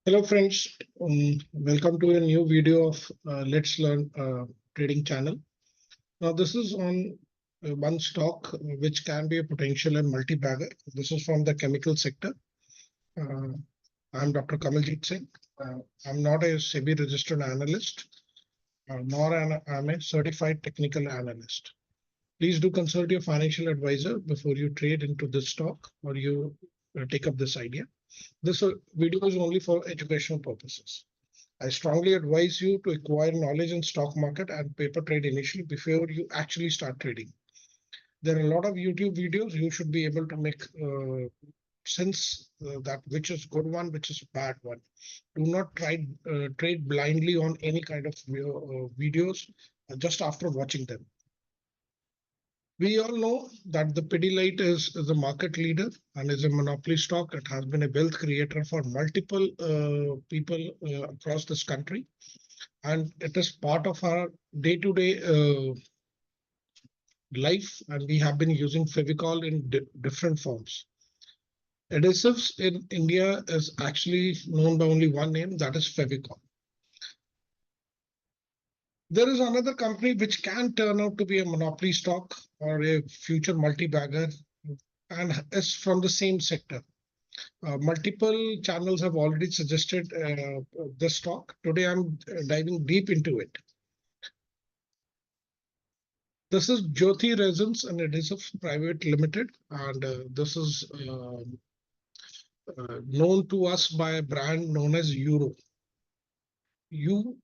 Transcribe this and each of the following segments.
Hello friends, welcome to a new video of Let's Learn Trading channel. Now this is on one stock which can be a potential and multi-bagger. This is from the chemical sector. Uh, I'm Dr. Kamaljeet Singh. I'm not a SEBI registered analyst, nor I'm a certified technical analyst. Please do consult your financial advisor before you trade into this stock or you take up this idea. This video is only for educational purposes. I strongly advise you to acquire knowledge in stock market and paper trade initially before you actually start trading. There are a lot of YouTube videos. You should be able to make sense that which is good one, which is bad one. Do not try trade blindly on any kind of videos just after watching them. We all know that the Pidilite is a market leader and is a monopoly stock. It has been a wealth creator for multiple people across this country, and it is part of our day-to-day life. And we have been using Fevicol in different forms. Adhesives in India is actually known by only one name, that is Fevicol. There is another company which can turn out to be a monopoly stock or a future multi-bagger and is from the same sector. Multiple channels have already suggested this stock. Today I'm diving deep into it. This is Jyoti Resins and Adhesives Private Limited, and this is known to us by a brand known as Euro. EURO.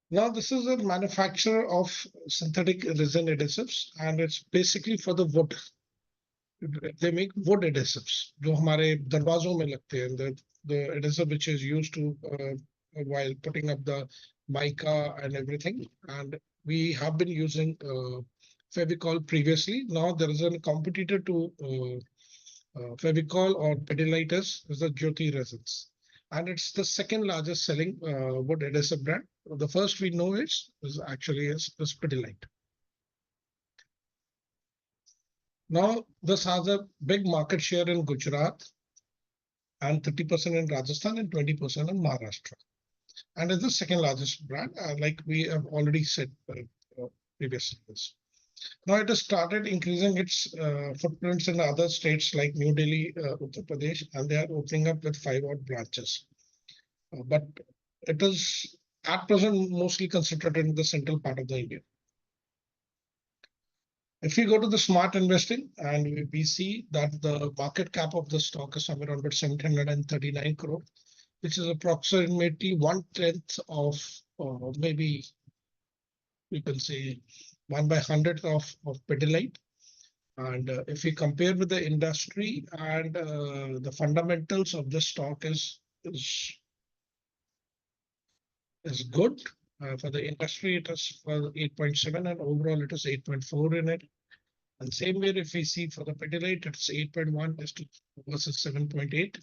Now, this is a manufacturer of synthetic resin adhesives, and it's basically for the wood. They make wood adhesives, जो हमारे दरवाजों में लगते हैं. The adhesive which is used to while putting up the mica and everything. And we have been using Fevicol previously. Now there is a competitor to Fevicol or Pidilite is the Jyoti Resins. And it's the second largest selling wood adhesive brand. The first we know is actually is Pidilite. Now, this has a big market share in Gujarat and 30% in Rajasthan and 20% in Maharashtra. And it's the second largest brand, like we have already said previously. Now it has started increasing its footprints in other states like New Delhi, Uttar Pradesh, and they are opening up with 5 odd branches. But it is at present mostly concentrated in the central part of the India. If we go to the smart investing and we see that the market cap of the stock is somewhere around 739 crore, which is approximately 1/10 of maybe you can say 1/100 of Pidilite. And if we compare with the industry and the fundamentals of the stock is good. For the industry, it is for 8.7 and overall it is 8.4 in it. And same way, if we see for the Pidilite, it's 8.1 versus 7.8.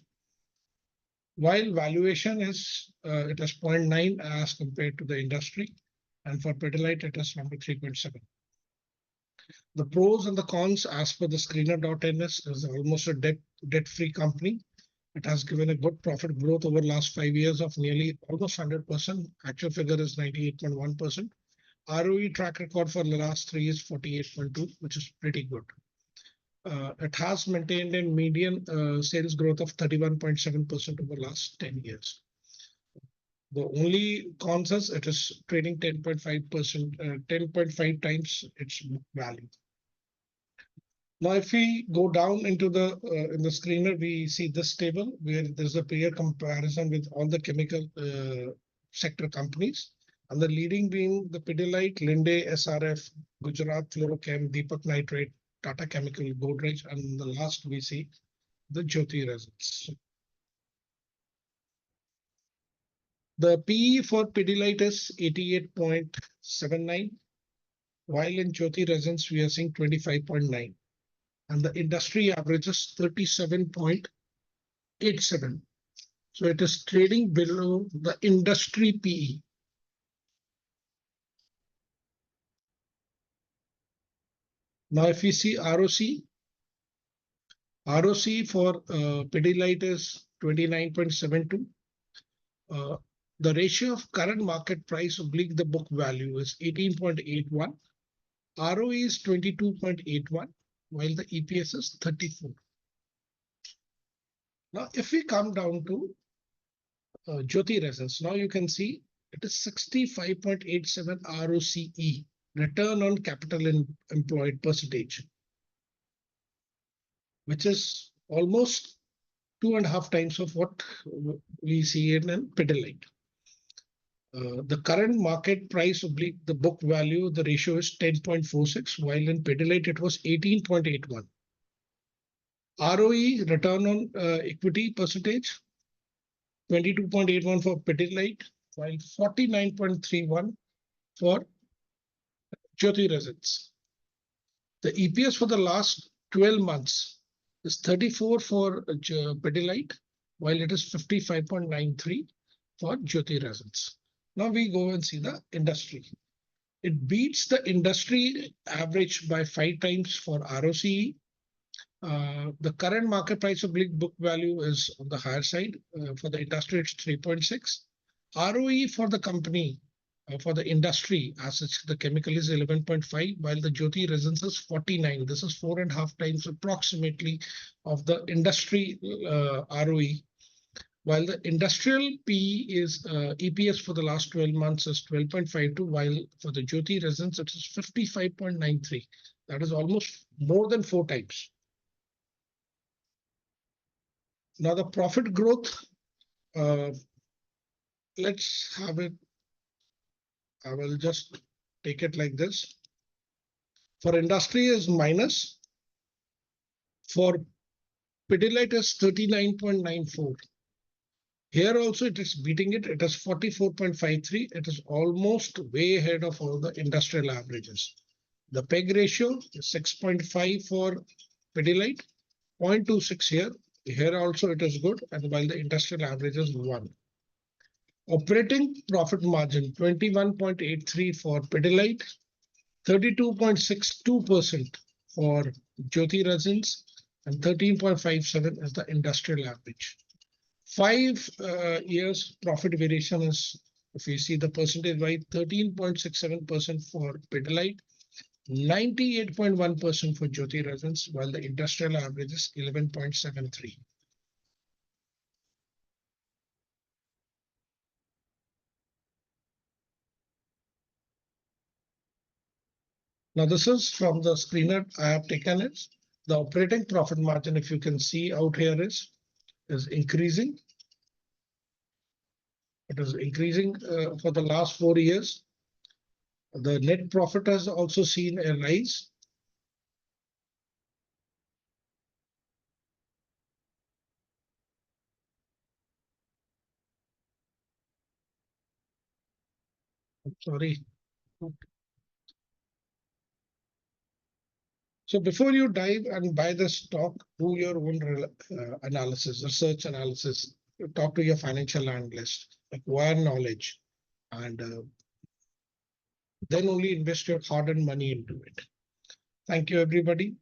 While valuation is it is 0.9 as compared to the industry, and for Pidilite it is number 3.7. The pros and the cons as per the screener.in is almost a debt-free company. It has given a good profit growth over the last 5 years of nearly almost 100%. Actual figure is 98.1%. ROE track record for the last 3 is 48.2, which is pretty good. It has maintained a median sales growth of 31.7% over the last 10 years. The only cons is it is trading 10.5%, 10.5 times its value. Now, if we go down into the in the screener, we see this table where there's a peer comparison with all the chemical sector companies, and the leading being the Pidilite, Linde, SRF, Gujarat Fluorochem, Deepak Nitrite, Tata Chemical, Godrej, and the last we see the Jyoti Resins. The PE for Pidilite is 88.79, while in Jyoti Resins we are seeing 25.9. And the industry average is 37.87. So it is trading below the industry PE. Now, if we see ROC ROC for Pidilite is 29.72. The ratio of current market price oblique the book value is 18.81. ROE is 22.81, while the EPS is 34. Now, if we come down to Jyoti Resins, now you can see it is 65.87 ROCE, return on capital employed percentage, which is almost 2.5 times of what we see in Pidilite. The current market price oblique the book value, the ratio is 10.46, while in Pidilite it was 18.81. ROE, return on equity percentage, 22.81 for Pidilite, while 49.31 for Jyoti Resins. The EPS for the last 12 months is 34 for Pidilite, while it is 55.93 for Jyoti Resins. Now we go and see the industry. It beats the industry average by 5 times for ROCE. The current market price of book value is on the higher side. For the industry, it's 3.6. ROE for the company, for the industry, as such, the chemical is 11.5, while the Jyoti Resins is 49. This is 4.5 times approximately of the industry ROE. While the industrial PE is EPS for the last 12 months is 12.52, while for the Jyoti Resins, it is 55.93. That is almost more than 4 times. Now the profit growth, let's have it. I will just take it like this. For industry is minus. For Pidilite is 39.94. Here also it is beating it. It is 44.53. It is almost way ahead of all the industrial averages. The PEG ratio is 6.5 for Pidilite, 0.26 here. Here also it is good, and while the industrial average is 1. Operating profit margin 21.83 for Pidilite, 32.62% for Jyoti Resins, and 13.57 is the industrial average. 5 years profit variation is, if you see the percentage wise, 13.67% for Pidilite, 98.1% for Jyoti Resins, while the industrial average is 11.73. Now this is from the screener I have taken it. The operating profit margin, if you can see out here, is increasing. It is increasing for the last 4 years. The net profit has also seen a rise. Sorry. So before you dive and buy the stock, do your own analysis, research analysis. Talk to your financial analyst, acquire knowledge, and then only invest your hard-earned money into it. Thank you, everybody.